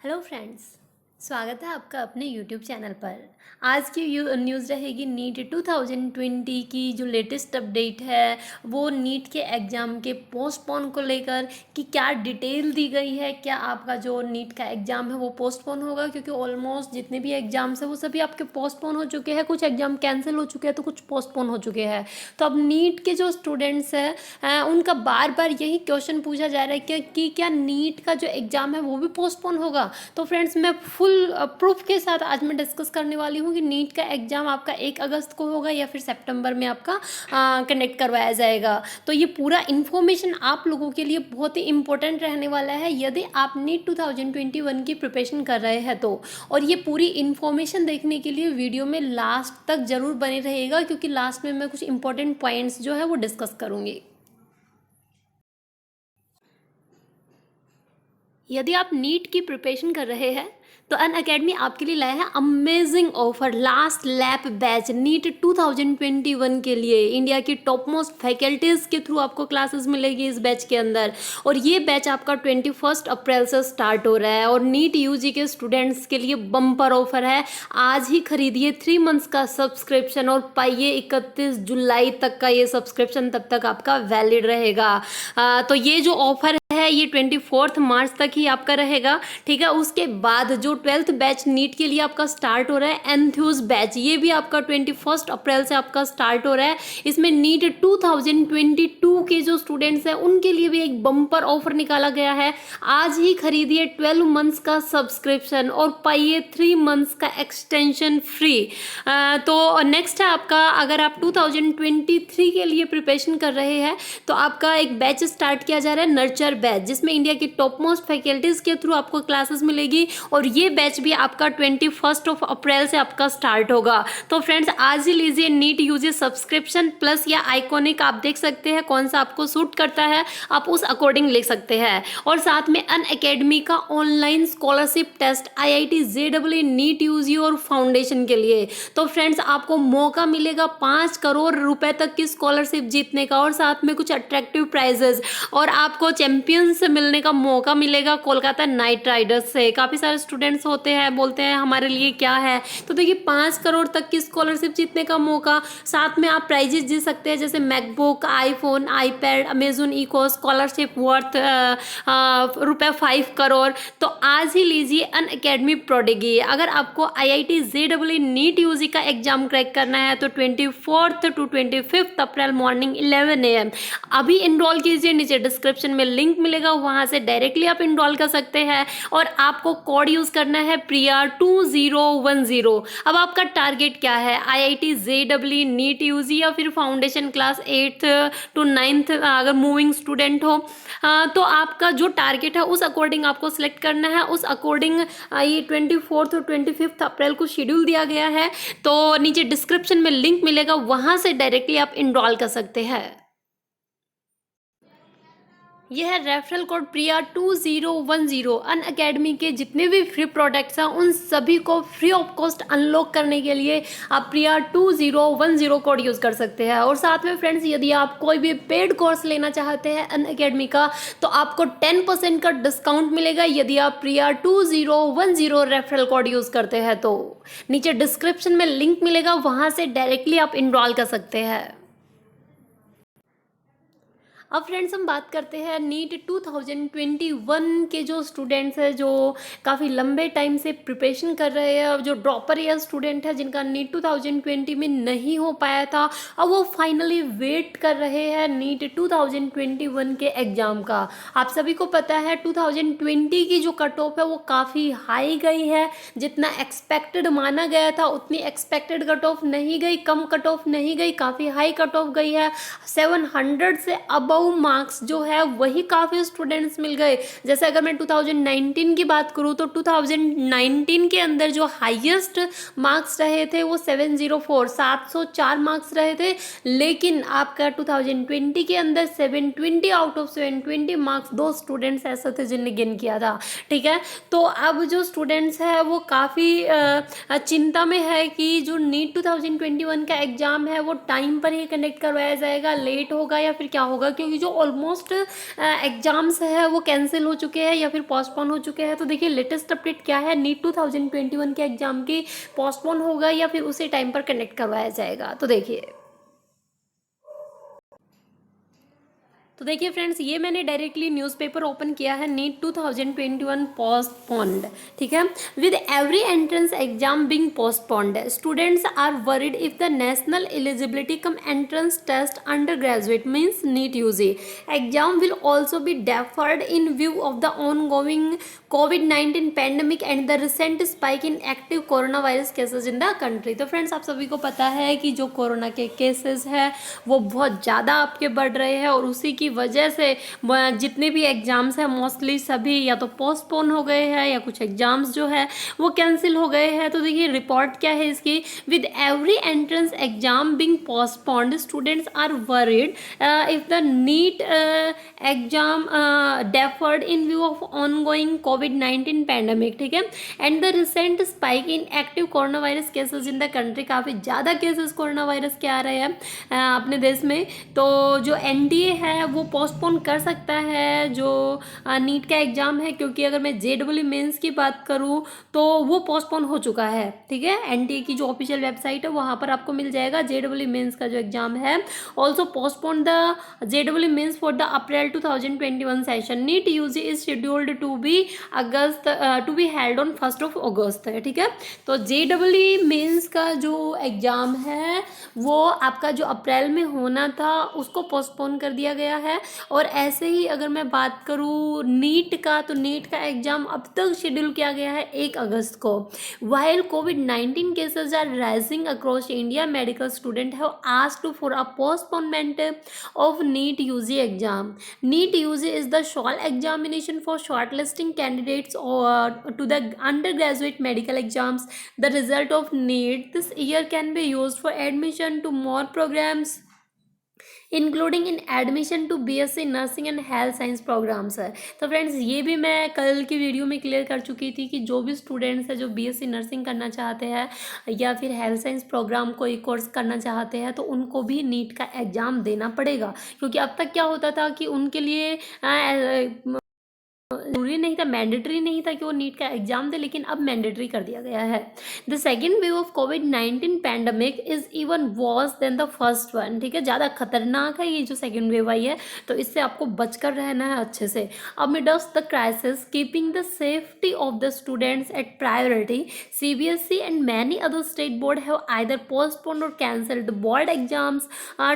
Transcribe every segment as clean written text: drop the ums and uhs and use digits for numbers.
Hello friends, स्वागत है आपका अपने यूट्यूब चैनल पर। आज की न्यूज़ रहेगी नीट 2020 की जो लेटेस्ट अपडेट है वो नीट के एग्ज़ाम के पोस्टपोन को लेकर कि क्या डिटेल दी गई है। क्या आपका जो नीट का एग्ज़ाम है वो पोस्टपोन होगा, क्योंकि ऑलमोस्ट जितने भी एग्ज़ाम्स हैं वो सभी आपके पोस्टपोन हो चुके हैं। कुछ एग्ज़ाम कैंसिल हो चुके हैं तो कुछ पोस्टपोन हो चुके हैं। तो अब नीट के जो स्टूडेंट्स हैं उनका बार बार यही क्वेश्चन पूछा जा रहा है कि क्या नीट का जो एग्ज़ाम है वो भी पोस्टपोन होगा। तो फ्रेंड्स, मैं फुल प्रूफ के साथ आज मैं डिस्कस करने वाली हूँ कि नीट का एग्ज़ाम आपका 1 अगस्त को होगा या फिर सितंबर में आपका कंडक्ट करवाया जाएगा। तो ये पूरा इन्फॉर्मेशन आप लोगों के लिए बहुत ही इंपॉर्टेंट रहने वाला है यदि आप नीट 2021 की प्रिपरेशन कर रहे हैं तो। और ये पूरी इन्फॉर्मेशन देखने के लिए वीडियो में लास्ट तक ज़रूर बने रहेगा, क्योंकि लास्ट में मैं कुछ इंपॉर्टेंट पॉइंट्स जो है वो डिस्कस करूँगी। यदि आप नीट की प्रिपरेशन कर रहे हैं तो अनअकैडमी आपके लिए लाया है amazing offer. Last lap batch NEET 2021 के लिए इंडिया की टॉप मोस्ट फैकल्टीज़ के थ्रू आपको क्लासेस मिलेगी इस बैच के अंदर। और ये बैच आपका 21 अप्रैल से स्टार्ट हो रहा है और नीट यूजी के स्टूडेंट्स के लिए बम्पर ऑफर है। आज ही खरीदिए 3 मंथ्स का सब्सक्रिप्शन और पाइए 31 जुलाई तक का ये सब्सक्रिप्शन, तब तक आपका वैलिड रहेगा। तो ये जो ऑफर है ये 24 मार्च तक ही आपका रहेगा, ठीक है। उसके बाद जो 12th बैच नीट के लिए आपका स्टार्ट हो रहा है एंथ्यूज बैच, ये भी आपका 21 अप्रैल से आपका स्टार्ट हो रहा है। इसमें नीट 2022 के जो स्टूडेंट्स हैं उनके लिए भी एक बम्पर ऑफर निकाला गया है। आज ही खरीदिए 12 मंथ्स का सब्सक्रिप्शन और पाइए 3 मंथ्स का एक्सटेंशन फ्री। तो नेक्स्ट है आपका, अगर आप 2023 के लिए प्रिपरेशन कर रहे हैं तो आपका एक बैच स्टार्ट किया जा रहा है नर्चर बैच, जिसमें इंडिया की टॉप मोस्ट फैकल्टीज के थ्रू आपको क्लासेस मिलेगी। और ये बैच भी आपका 21 अप्रैल से आपका स्टार्ट होगा। तो फ्रेंड्स, आज ही लीजिए नीट यूजी सब्सक्रिप्शन प्लस या आइकॉनिक, आप देख सकते हैं कौन सा आपको सूट करता है, आप उस अकॉर्डिंग ले सकते हैं। और साथ में अनअकैडमी का online scholarship test IIT JEE NEET UG और फाउंडेशन के लिए। तो फ्रेंड्स, आपको मौका मिलेगा 5 करोड़ रुपए तक की स्कॉलरशिप जीतने का और साथ में कुछ अट्रैक्टिव प्राइजेस, और आपको चैंपियन से मिलने का मौका मिलेगा कोलकाता नाइट राइडर्स से। काफ़ी सारे स्टूडेंट्स होते हैं बोलते हैं हमारे लिए क्या है, तो देखिए 5 करोड़ तक की स्कॉलरशिप जीतने का मौका, साथ में आप प्राइजेस जीत सकते हैं जैसे MacBook, iPhone, iPad, Amazon Echo, scholarship worth रुपये 5 करोड़। तो आज ही लीजिए अनअकैडमी प्रोडिगी। अगर आपको IIT JEE नीट यूजी का एग्जाम क्रैक करना है तो 24 to 25 अप्रैल मॉर्निंग 11 AM अभी इनरोल कीजिए। नीचे डिस्क्रिप्शन में लिंक मिलेगा, वहां से डायरेक्टली आप इनरोल कर सकते हैं। और आपको कोड यूज करना है प्रिया 2010। अब आपका टारगेट क्या है, IIT JEE नीट यूजी या फिर foundation class 8th to 9th, अगर मूविंग स्टूडेंट हो तो आपका जो टारगेट है उस अकॉर्डिंग आपको सिलेक्ट करना है। उस अकॉर्डिंग ये 24 और 25 अप्रैल को शेड्यूल दिया गया है। तो नीचे डिस्क्रिप्शन में लिंक मिलेगा, वहां से डायरेक्टली आप इनरोल कर सकते हैं। यह है रेफरल कोड प्रिया 2010। अनअकैडमी के जितने भी फ्री प्रोडक्ट्स हैं उन सभी को फ्री ऑफ कॉस्ट अनलॉक करने के लिए आप प्रिया 2010 कोड यूज़ कर सकते हैं। और साथ में फ्रेंड्स, यदि आप कोई भी पेड कोर्स लेना चाहते हैं अनअकैडमी का तो आपको 10% का डिस्काउंट मिलेगा यदि आप प्रिया 2010 रेफरल कोड यूज़ करते हैं। तो नीचे डिस्क्रिप्शन में लिंक मिलेगा, वहाँ से डायरेक्टली आप इनरोल कर सकते हैं। अब फ्रेंड्स, हम बात करते हैं नीट 2021 के जो स्टूडेंट्स हैं जो काफ़ी लंबे टाइम से प्रिपरेशन कर रहे हैं, और जो ड्रॉपर ईयर स्टूडेंट है जिनका नीट 2020 में नहीं हो पाया था, अब वो फाइनली वेट कर रहे हैं नीट 2021 के एग्ज़ाम का। आप सभी को पता है 2020 की जो कट ऑफ है वो काफ़ी हाई गई है। जितना एक्सपेक्टेड माना गया था उतनी एक्सपेक्टेड कट ऑफ नहीं गई, कम कट ऑफ नहीं गई, काफ़ी हाई कट ऑफ गई है। 700 से अबव मार्क्स जो है वही काफ़ी स्टूडेंट्स मिल गए। जैसे अगर मैं 2019 की बात करूँ तो 2019 के अंदर जो हाईएस्ट मार्क्स रहे थे वो 704 मार्क्स रहे थे। लेकिन आपका 2020 के अंदर 720 आउट ऑफ 720 मार्क्स 2 स्टूडेंट्स ऐसे थे जिनने गेन किया था, ठीक है। तो अब जो स्टूडेंट्स है वो काफ़ी चिंता में है कि जो नीट 2021 का एग्ज़ाम है वो टाइम पर ही कंडक्ट करवाया जाएगा, लेट होगा या फिर क्या होगा, क्योंकि जो ऑलमोस्ट एग्जाम्स है वो कैंसिल हो चुके हैं या फिर पोस्टपोन हो चुके हैं। तो देखिए लेटेस्ट अपडेट क्या है, नीट 2021 के एग्जाम की पोस्टपोन होगा या फिर उसी टाइम पर कंडक्ट करवाया जाएगा। तो देखिए फ्रेंड्स, ये मैंने डायरेक्टली न्यूज़पेपर ओपन किया है, नीट 2021 पोस्टपोन्ड, ठीक है। With every entrance exam being postponed, students are worried if the national eligibility cum entrance test under graduate means NEET UG exam will also be deferred in view of the ongoing कोविड-19 pandemic and the recent spike in active corona virus cases in the country. तो friends, आप सभी को पता है कि जो corona के केसेस हैं वो बहुत ज़्यादा आपके बढ़ रहे हैं और उसी की वजह से जितने भी एग्जाम्स हैं मोस्टली सभी या तो पोस्टपोन हो गए हैं या कुछ एग्जाम्स जो है वो कैंसिल हो गए हैं। तो देखिए रिपोर्ट क्या है इसकी, with every entrance exam being postponed students are worried if the NEET exam deferred in view of ongoing कोविड-19 पैंडमिक, ठीक है, and the recent spike in active corona virus cases in the country. काफ़ी ज़्यादा cases corona virus के आ रहे हैं अपने देश में। तो जो एनडीए है वो पोस्टपोन कर सकता है जो नीट का एग्ज़ाम है, क्योंकि अगर मैं जेडब्ल्यू मेंस की बात करूँ तो वो पोस्टपोन हो चुका है, ठीक है। एनडीए की जो ऑफिशियल वेबसाइट है वहाँ पर आपको मिल जाएगा जेडब्ल्यू मेंस का जो एग्ज़ाम है। ऑल्सो पोस्टपोन द जेडब्ल्यू mains for the April 2021 session. NEET UG is scheduled to be held on 1 August, ठीक है। तो जेडब्ल्यू मेंस का जो एग्ज़ाम है वो आपका जो अप्रैल में होना था उसको पोस्टपोन कर दिया गया है। और ऐसे ही अगर मैं बात करूँ नीट का, तो नीट का एग्ज़ाम अब तक शेड्यूल किया गया है 1 अगस्त को। वाइल कोविड-19 cases are rising across India, medical student have asked for a postponement of NEET UG exam. NEET UG is the short examination for shortlisting candidates to the undergraduate medical exams. The result of NEET this year can be used for admission to more programs including in admission to BSc nursing and health science programs है। तो friends, ये भी मैं कल की video में clear कर चुकी थी कि जो भी स्टूडेंट्स हैं जो बीएससी नर्सिंग करना चाहते हैं या फिर हेल्थ साइंस प्रोग्राम कोई कोर्स करना चाहते हैं तो उनको भी नीट का एग्ज़ाम देना पड़ेगा। क्योंकि अब तक क्या होता था कि उनके लिए जरूरी नहीं था, मैंडेटरी नहीं था कि वो नीट का एग्जाम दे, लेकिन अब मैंडेटरी कर दिया गया है। The second wave of covid pandemic is even worse than the first one, ठीक है। ज़्यादा खतरनाक है ये जो सेकेंड वेव आई है, तो इससे आपको बचकर रहना है अच्छे से। Amidst the crisis keeping the safety of the students at priority, CBSE and many other state board have either postponed और cancelled board exams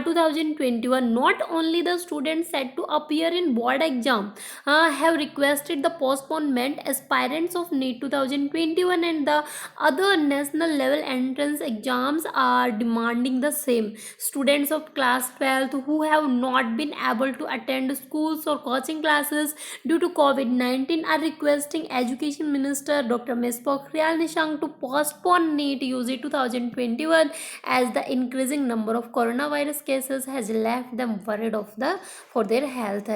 2021. Not only the students set to appear in board exam have requested the postponement, aspirants of NEET 2021 and the other national level entrance exams are demanding the same. Students of class 12th who have not been able to attend schools or coaching classes due to COVID-19 are requesting Education Minister Dr. Ms. Pokhriyal Nishank to postpone NEET UG 2021 as the increasing number of coronavirus cases has left them worried for their health.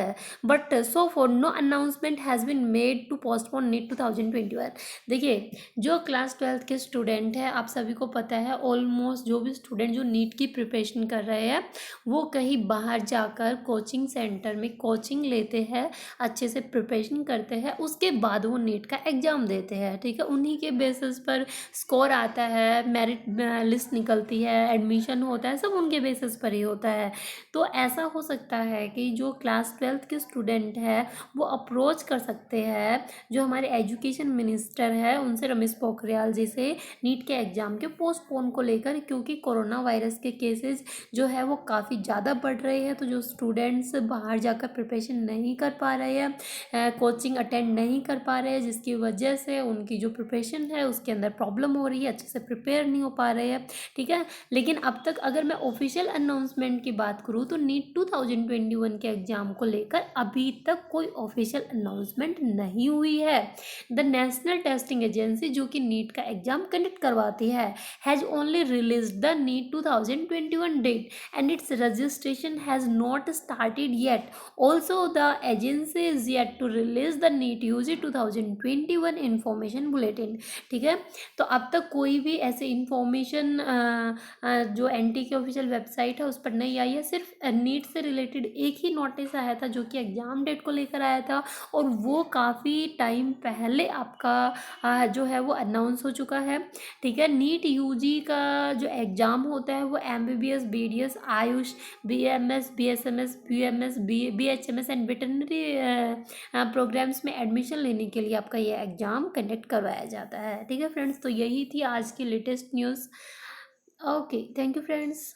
But so far no announcement has been made to postpone NEET 2021. देखिए, जो class 12th के student है, आप सभी को पता है almost जो भी स्टूडेंट जो नीट की प्रिपरेशन कर रहे हैं वो कहीं बाहर जाकर कोचिंग सेंटर में कोचिंग लेते हैं, अच्छे से प्रिपरेशन करते हैं, उसके बाद वो नीट का एग्ज़ाम देते हैं, ठीक है। उन्हीं के बेसिस पर स्कोर आता है, मेरिट लिस्ट निकलती है, एडमिशन होता है, सब उनके बेसिस पर ही होता है। तो ऐसा हो सकता है कि जो क्लास 12th के स्टूडेंट है वो अप्रोच कर सकते हैं जो हमारे एजुकेशन मिनिस्टर है उनसे, रमेश पोखरियाल जी से, नीट के एग्ज़ाम के पोस्टपोन को लेकर, क्योंकि कोरोना वायरस के केसेस जो है वो काफ़ी ज़्यादा बढ़ रहे हैं। तो जो स्टूडेंट्स बाहर जाकर प्रिपरेशन नहीं कर पा रहे हैं, कोचिंग अटेंड नहीं कर पा रहे हैं, जिसकी वजह से उनकी जो प्रिपरेशन है उसके अंदर प्रॉब्लम हो रही है, अच्छे से प्रिपेयर नहीं हो पा रहे हैं, ठीक है। लेकिन अब तक अगर मैं ऑफिशियल अनाउंसमेंट की बात करूँ तो नीट 2021 के एग्ज़ाम को लेकर अभी तक कोई ऑफिशियल अनाउंसमेंट नहीं हुई है। द नेशनल टेस्टिंग एजेंसी जो कि नीट का एग्जाम कंडक्ट करवाती है has only release the NEET 2021 date and its registration has not started yet. Also the agency is yet to release the NEET UG 2021 information bulletin. ठीक है, तो अब तक कोई भी ऐसे इंफॉर्मेशन जो एनटी की ऑफिशियल वेबसाइट है उस पर नहीं आई है। सिर्फ नीट से रिलेटेड एक ही नोटिस आया था जो कि एग्ज़ाम डेट को लेकर आया था, और वो काफ़ी टाइम पहले आपका जो है वो अनाउंस हो चुका है। ठीक है, नीट यूजी का जो एग्ज़ाम होता है वो MBBS, BDS, Ayush, BMS, BSMS, BMS, BHMS and veterinary programs में एडमिशन लेने के लिए आपका ये एग्ज़ाम कंडक्ट करवाया जाता है। ठीक है फ्रेंड्स, तो यही थी आज की latest news. Okay, thank you friends.